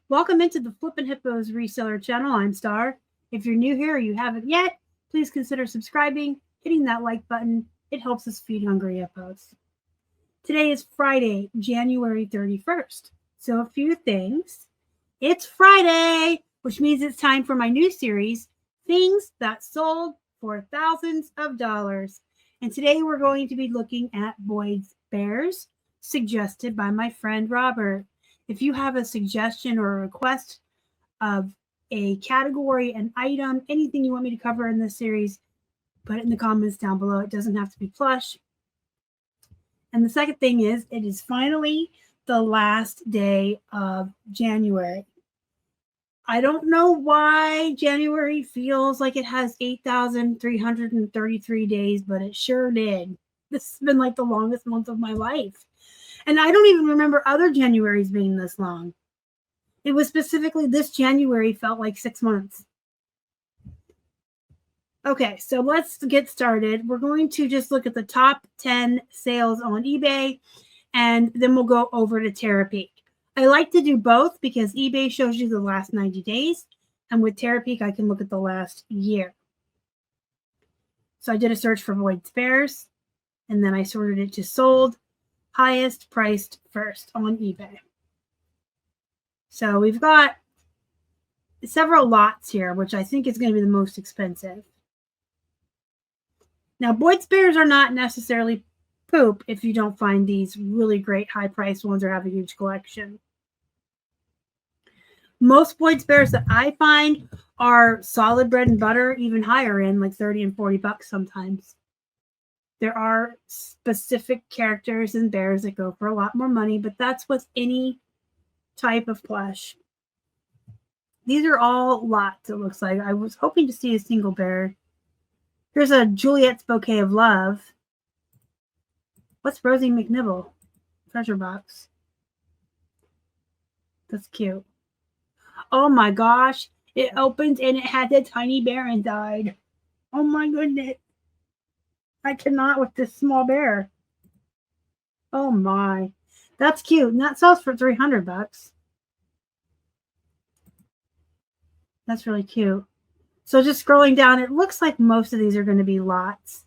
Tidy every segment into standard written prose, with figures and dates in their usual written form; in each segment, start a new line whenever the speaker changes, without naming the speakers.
Welcome into the Flippin' Hippos reseller channel. I'm Star. If you're new here or you haven't yet, please consider subscribing, hitting that like button. It helps us feed hungry hippos. Today is Friday, January 31st. So a few things. It's Friday, which means it's time for my new series, Things That Sold for Thousands of Dollars. And today we're going to be looking at Boyds bears, suggested by my friend Robert. If you have a suggestion or a request of a category, an item, anything you want me to cover in this series, put it in the comments down below. It doesn't have to be plush. And the second thing is, it is finally the last day of January. I don't know why January feels like it has 8,333 days, but it sure did. This has been like the longest month of my life. And I don't even remember other Januaries being this long. It was specifically this January felt like 6 months. Okay, so let's get started. We're going to just look at the top 10 sales on eBay, and then we'll go over to Terapeak. I like to do both because eBay shows you the last 90 days, and with Terapeak, I can look at the last year. So I did a search for Boyds bears, and then I sorted it to sold, highest priced first on eBay. So we've got several lots here, which I think is going to be the most expensive. Now, Boyds bears are not necessarily poop if you don't find these really great high-priced ones or have a huge collection. Most Boyds bears that I find are solid bread and butter, even higher end, like 30 and 40 bucks sometimes. There are specific characters and bears that go for a lot more money, but that's with any type of plush. These are all lots, it looks like. I was hoping to see a single bear. Here's a Juliet's Bouquet of Love. What's Rosie McNibble? Treasure box. That's cute. Oh my gosh. It opened and it had the tiny bear inside. Oh my goodness. I cannot with this small bear. Oh my. That's cute. And that sells for 300 bucks. That's really cute. So just scrolling down, it looks like most of these are going to be lots.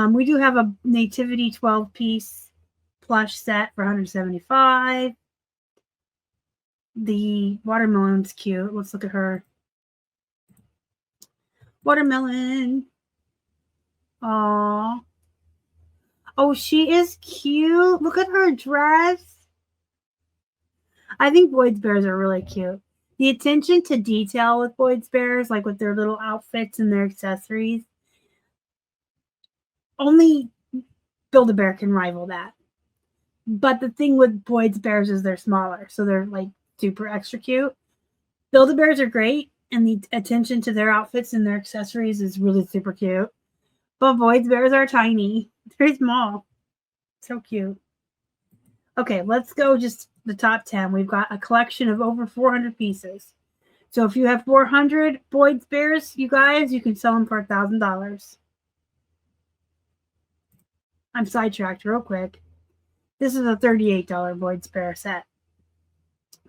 We do have a Nativity 12-piece plush set for $175. The watermelon's cute. Let's look at her. Watermelon. Aww. Oh, she is cute. Look at her dress. I think Boyds bears are really cute. The attention to detail with Boyds bears, like with their little outfits and their accessories, only Build-A-Bear can rival that. But the thing with Boyds bears is they're smaller, so they're like super extra cute. Build-A-Bears are great, and the attention to their outfits and their accessories is really super cute. But Boyds bears are tiny. Very small. So cute. Okay, let's go just the top 10. We've got a collection of over 400 pieces. So if you have 400 Boyds bears, you guys, you can sell them for $1,000. I'm sidetracked real quick. This is a $38 Boyds bear set.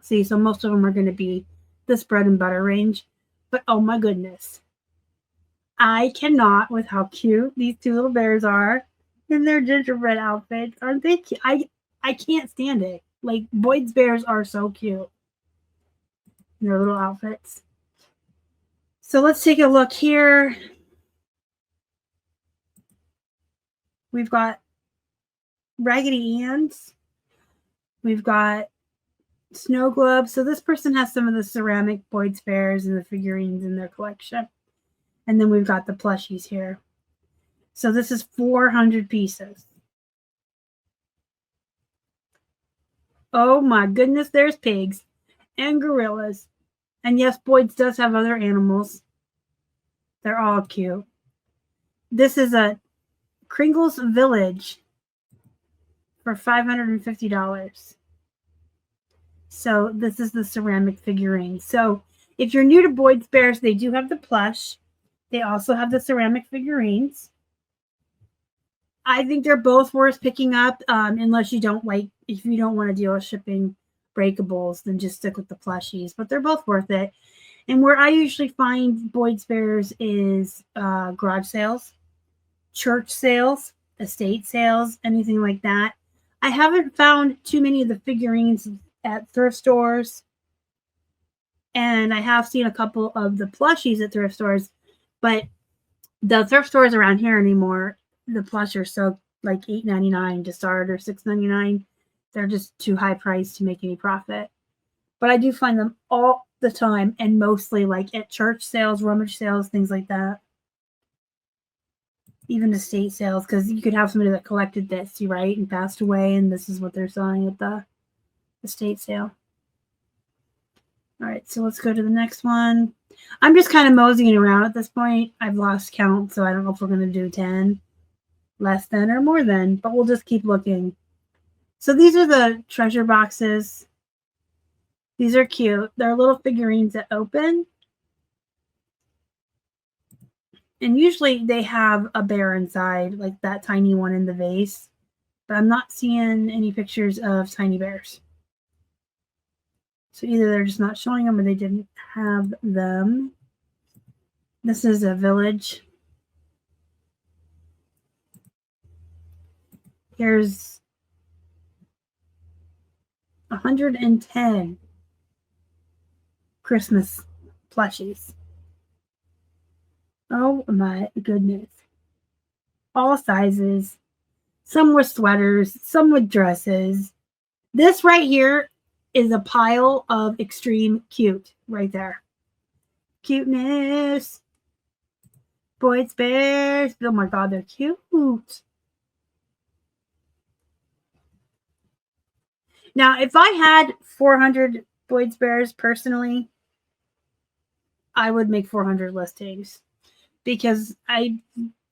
See, so most of them are going to be this bread and butter range. But oh my goodness. I cannot with how cute these two little bears are in their gingerbread outfits. Aren't they cute? I can't stand it. Like, Boyds bears are so cute in their little outfits. So let's take a look here. We've got Raggedy Ann's. We've got Snow Globes. So this person has some of the ceramic Boyds bears and the figurines in their collection. And then we've got the plushies here. So this is 400 pieces. Oh my goodness, there's pigs and gorillas. And yes, Boyds does have other animals. They're all cute. This is a Kringle's Village for $550. So this is the ceramic figurine. So if you're new to Boyds bears, they do have the plush. They also have the ceramic figurines. I think they're both worth picking up, unless you don't like, if you don't want to deal with shipping breakables than just stick with the plushies, but they're both worth it. And where I usually find Boyds Bears is garage sales, church sales, estate sales, anything like that. I haven't found too many of the figurines at thrift stores, and I have seen a couple of the plushies at thrift stores, but the thrift stores around here anymore, the plush are so like $8.99 to start or $6.99. They're just too high priced to make any profit. But I do find them all the time, and mostly like at church sales, rummage sales, things like that. Even estate sales, because you could have somebody that collected this, right, and passed away, and this is what they're selling at the estate sale. All right, so let's go to the next one. I'm just kind of moseying around at this point. I've lost count, so I don't know if we're going to do 10, less than, or more than, but we'll just keep looking. So these are the treasure boxes. These are cute. They're little figurines that open. And usually they have a bear inside, like that tiny one in the vase. But I'm not seeing any pictures of tiny bears. So either they're just not showing them or they didn't have them. This is a village. Here's 110 Christmas plushies. Oh my goodness. All sizes. Some with sweaters, some with dresses. This right here is a pile of extreme cute right there. Cuteness. Boyds Bears. Oh my God, they're cute. Now, if I had 400 Boyds Bears personally, I would make 400 listings because I'm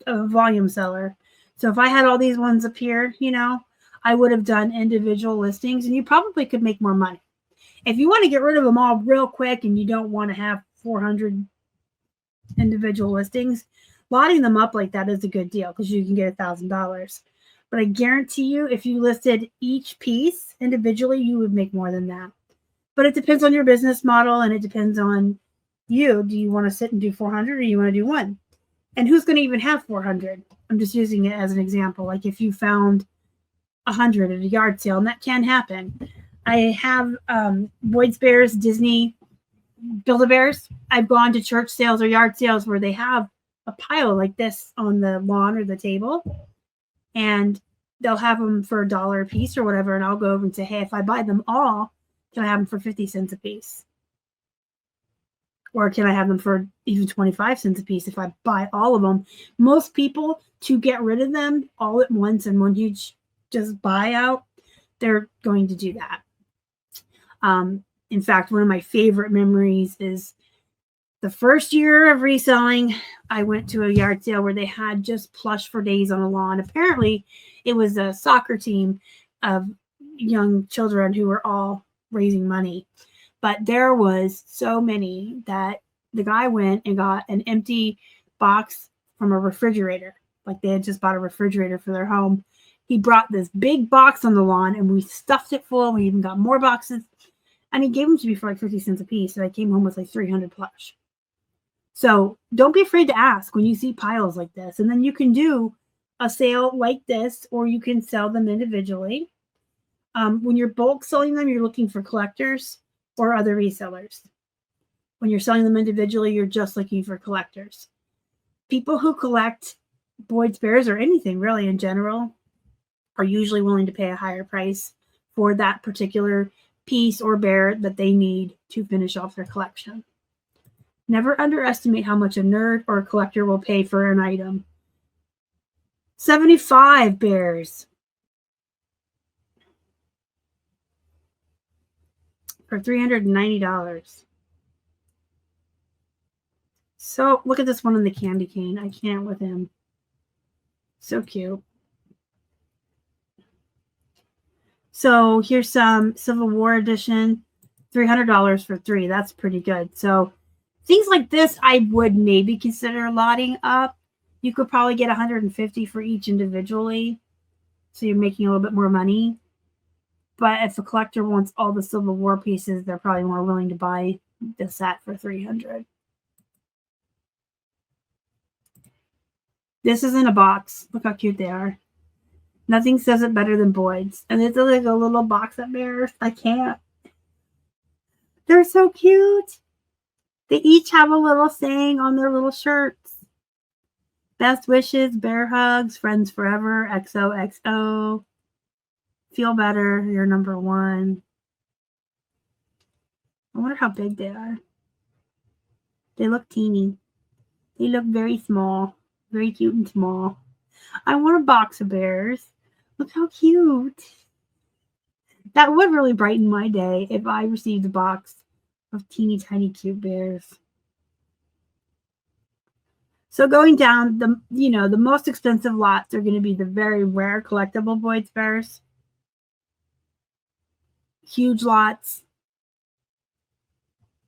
a volume seller. So if I had all these ones up here, you know, I would have done individual listings, and you probably could make more money. If you want to get rid of them all real quick and you don't want to have 400 individual listings, lotting them up like that is a good deal because you can get $1,000. But I guarantee you, if you listed each piece individually, you would make more than that. But it depends on your business model, and it depends on you. Do you want to sit and do 400 or do you want to do one? And who's going to even have 400? I'm just using it as an example. Like if you found 100 at a yard sale, and that can happen. I have Boyds Bears, Disney Build-A-Bears. I've gone to church sales or yard sales where they have a pile like this on the lawn or the table, and they'll have them for $1 a piece or whatever, and I'll go over and say, hey, if I buy them all, can I have them for 50 cents a piece? Or can I have them for even 25 cents a piece if I buy all of them? Most people, to get rid of them all at once in one huge just buyout, they're going to do that. In fact, one of my favorite memories is the first year of reselling. I went to a yard sale where they had just plush for days on a lawn. Apparently, it was a soccer team of young children who were all raising money. But there was so many that the guy went and got an empty box from a refrigerator. Like they had just bought a refrigerator for their home. He brought this big box on the lawn, and we stuffed it full. We even got more boxes. And he gave them to me for like 50 cents a piece. So I came home with like 300 plush. So don't be afraid to ask when you see piles like this. And then you can do a sale like this, or you can sell them individually. When you're bulk selling them, you're looking for collectors or other resellers. When you're selling them individually, you're just looking for collectors. People who collect Boyds Bears or anything really in general are usually willing to pay a higher price for that particular piece or bear that they need to finish off their collection. Never underestimate how much a nerd or a collector will pay for an item. 75 bears for $390. So look at this one in the candy cane. I can't with him. So cute. So here's some Civil War edition, $300 for 3. That's pretty good. So things like this, I would maybe consider lotting up. You could probably get 150 for each individually. So you're making a little bit more money But if a collector wants all the Civil War pieces, they're probably more willing to buy the set for $300. This is in a box. Look how cute they are. Nothing says it better than Boyds. And it's like a little box of bears. I can't. They're so cute. They each have a little saying on their little shirts. Best wishes, bear hugs, friends forever, XOXO. Feel better, you're number one. I wonder how big they are. They look teeny. They look very small. Very cute and small. I want a box of bears. Look how cute. That would really brighten my day if I received a box of teeny tiny cute bears. So going down, the most expensive lots are going to be the very rare collectible Boyds bears. Huge lots.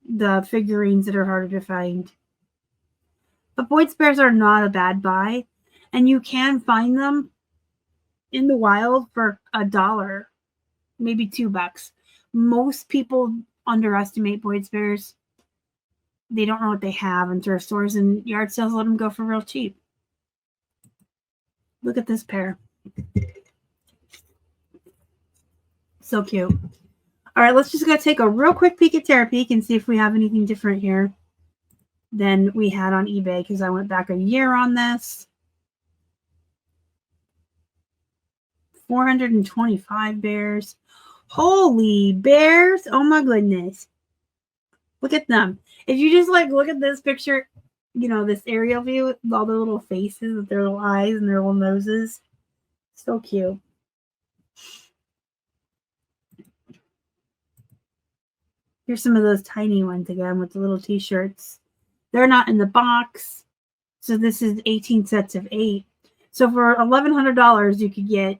The figurines that are harder to find. But Boyds bears are not a bad buy, and you can find them in the wild for $1, maybe $2. Most people underestimate Boyds bears. They don't know what they have, and thrift stores and yard sales let them go for real cheap. Look at this pair. So cute. All right, let's just go take a real quick peek at Terapeak and see if we have anything different here than we had on eBay, because I went back a year on this. 425 bears. Holy bears. Oh my goodness. Look at them. If you just look at this picture, this aerial view with all the little faces with their little eyes and their little noses. So cute. Here's some of those tiny ones again with the little t-shirts. They're not in the box. So this is 18 sets of 8. So for $1,100, you could get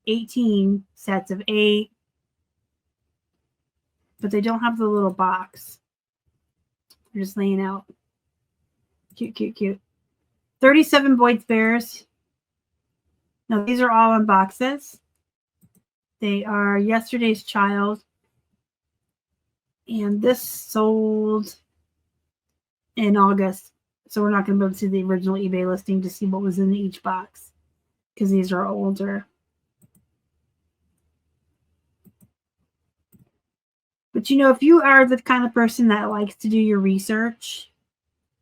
18 sets of 8. But they don't have the little box. They're just laying out. Cute, cute, cute. 37 Boyds bears. Now, these are all in boxes. They are Yesterday's Child. And this sold in August. So we're not going to be able to see the original eBay listing to see what was in each box, because these are older. But if you are the kind of person that likes to do your research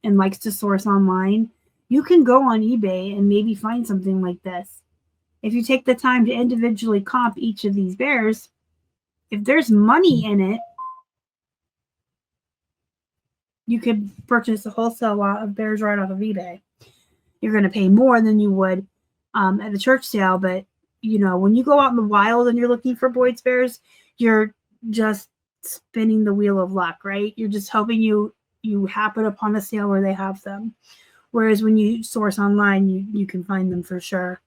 and likes to source online, you can go on eBay and maybe find something like this. If you take the time to individually comp each of these bears, if there's money in it, you could purchase a wholesale lot of bears right off of eBay. You're going to pay more than you would at a church sale, but when you go out in the wild and you're looking for Boyds bears, you're just spinning the wheel of luck, right? You're just hoping you happen upon a sale where they have them. Whereas when you source online, you can find them for sure.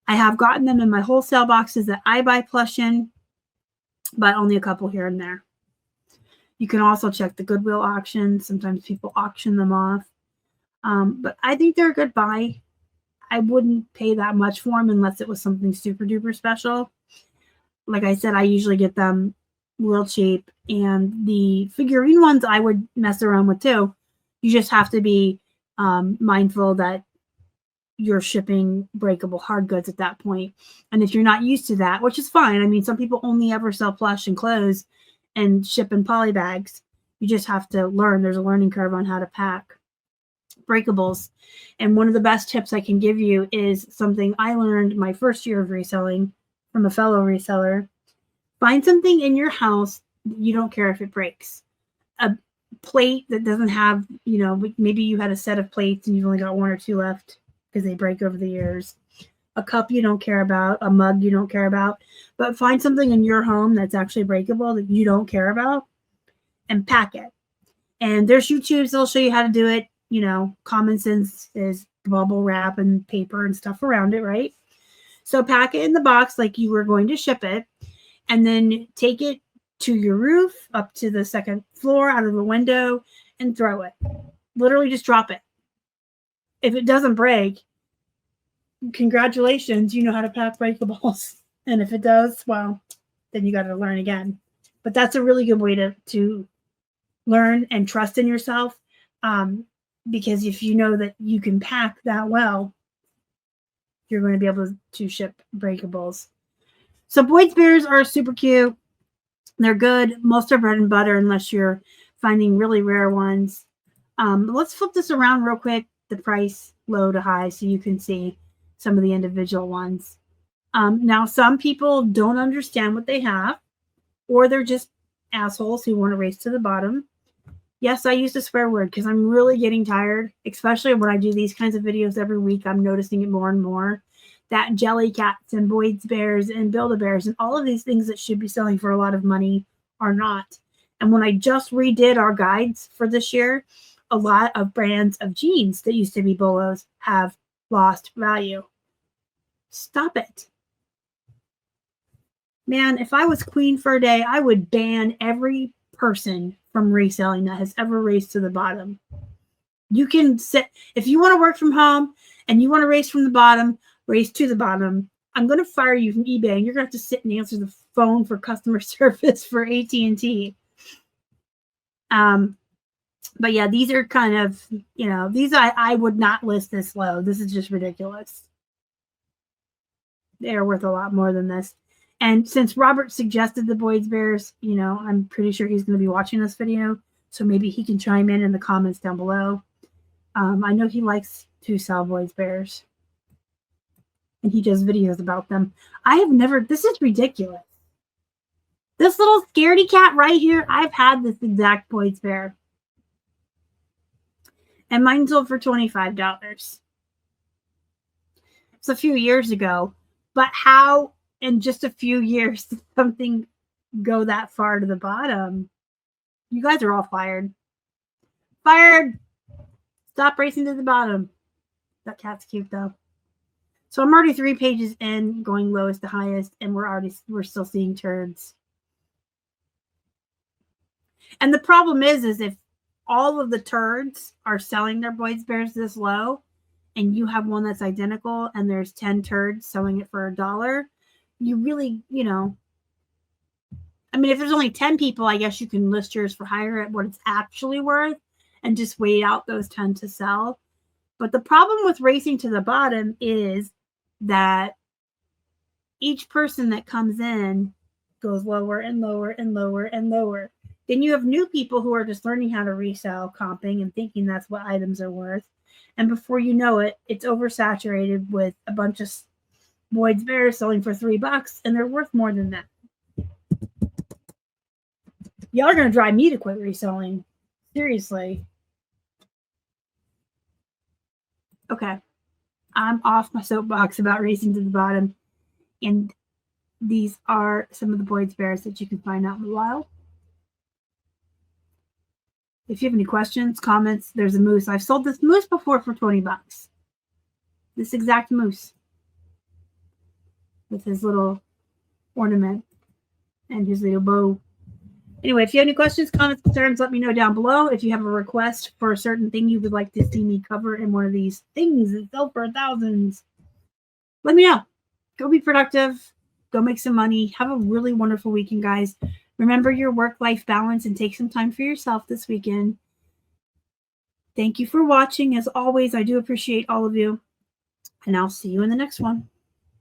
I have gotten them in my wholesale boxes that I buy Plush in, but only a couple here and there. You can also check the Goodwill auction. Sometimes people auction them off. But I think they're a good buy. I wouldn't pay that much for them unless it was something super duper special. Like I said, I usually get them real cheap. And the figurine ones I would mess around with too. You just have to be mindful that you're shipping breakable hard goods at that point. And if you're not used to that, which is fine. I mean, some people only ever sell plush and clothes and ship in poly bags. You just have to learn. There's a learning curve on how to pack breakables. And one of the best tips I can give you is something I learned my first year of reselling from a fellow reseller. Find something in your house that you don't care if it breaks. A plate that doesn't have, maybe you had a set of plates and you've only got 1 or 2 left because they break over the years. A cup you don't care about, a mug you don't care about, but find something in your home that's actually breakable that you don't care about and pack it. And there's YouTubes that'll show you how to do it. Common sense is bubble wrap and paper and stuff around it, right? So pack it in the box like you were going to ship it, and then take it to your roof, up to the 2nd floor, out of the window, and throw it. Literally just drop it. If it doesn't break, congratulations, you know how to pack breakables. And if it does, well, then you got to learn again. But that's a really good way to learn and trust in yourself. Because if you know that you can pack that well, you're going to be able to ship breakables. So Boyd's bears are super cute. They're good. Most are bread and butter unless you're finding really rare ones. Let's flip this around real quick, the price low to high, so you can see some of the individual ones. Now, some people don't understand what they have, or they're just assholes who want to race to the bottom. Yes, I use a swear word because I'm really getting tired, especially when I do these kinds of videos every week. I'm noticing it more and more, that jelly cats and Boyd's bears and Build-A-Bears and all of these things that should be selling for a lot of money are not. And when I just redid our guides for this year, a lot of brands of jeans that used to be bolos have lost value. Stop it. Man, if I was queen for a day, I would ban every person from reselling that has ever raced to the bottom. You can sit, if you want to work from home and you want to race from the bottom, race to the bottom. I'm going to fire you from eBay and you're going to have to sit and answer the phone for customer service for AT&T. But yeah, these are kind of, these I would not list this low. This is just ridiculous. They are worth a lot more than this. And since Robert suggested the Boyd's bears, I'm pretty sure he's going to be watching this video. So maybe he can chime in the comments down below. I know he likes to sell Boyd's bears. And he does videos about them. I have never, this is ridiculous. This little scaredy cat right here, I've had this exact Boyd's bear. And mine sold for $25. It's a few years ago. But how in just a few years did something go that far to the bottom? You guys are all fired. Fired! Stop racing to the bottom. That cat's cute though. So I'm already 3 pages in, going lowest to highest, and we're still seeing turds. And the problem is if all of the turds are selling their Boyd's bears this low, and you have one that's identical, and there's 10 turds selling it for $1, you really, I mean, if there's only 10 people, I guess you can list yours for higher at what it's actually worth, and just wait out those 10 to sell. But the problem with racing to the bottom is that each person that comes in goes lower and lower and lower and lower. Then you have new people who are just learning how to resell, comping, and thinking that's what items are worth. And before you know it, it's oversaturated with a bunch of Boyd's bears selling for $3, and they're worth more than that. Y'all are going to drive me to quit reselling. Seriously. Okay. I'm off my soapbox about racing to the bottom. And these are some of the Boyd's bears that you can find out in the wild. If you have any questions, comments, there's a moose. I've sold this moose before for $20. This exact moose. With his little ornament and his little bow. Anyway, if you have any questions, comments, concerns, let me know down below. If you have a request for a certain thing you would like to see me cover in one of these things that sell for thousands, let me know. Go be productive. Go make some money. Have a really wonderful weekend, guys. Remember your work-life balance and take some time for yourself this weekend. Thank you for watching. As always, I do appreciate all of you. And I'll see you in the next one.